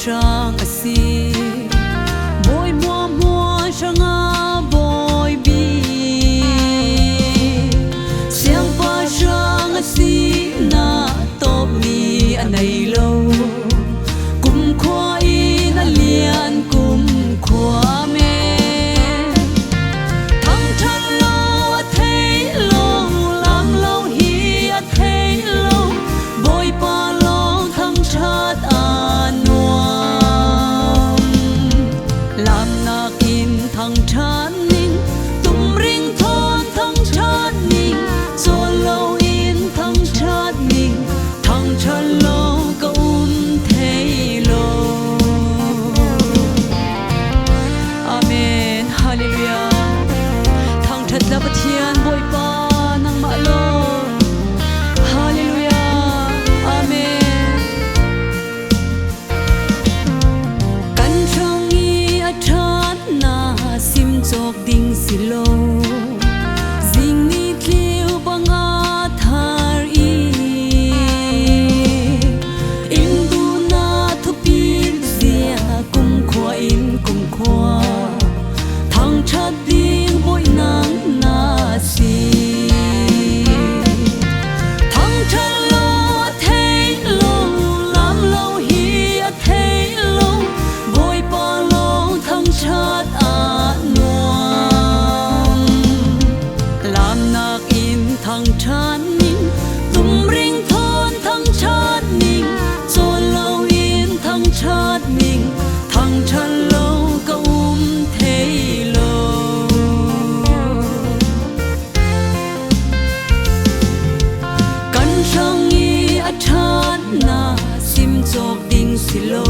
Sang asi boy mua mua sanga boy bi siang pa sang asi na top mi anai lo kum khwa in alian kum khwa me thang than lo a thei lo lam lo hi a thei lo boy pa lo thang chat thang chan ning tum ring thon thang chan ning zo lo in thang chan ning thang chan lo ka thei lo amen hallelujah thang that la pathian boy pa nang ma lo hallelujah amen kan chang i a that na sim chok ding silo zing ni tliu banga thar i in du na thu pin zia kum khwa in kum khwa thang chat ding boy nang na si thang chan lo a thei lo lam lo hi a thei lo boy pa lo thang chat thang chan ning tum ring thon thang chat ning zo lo in thang chat ning thang chan lo ka thei lo kan chang i a that na sim chok ding silo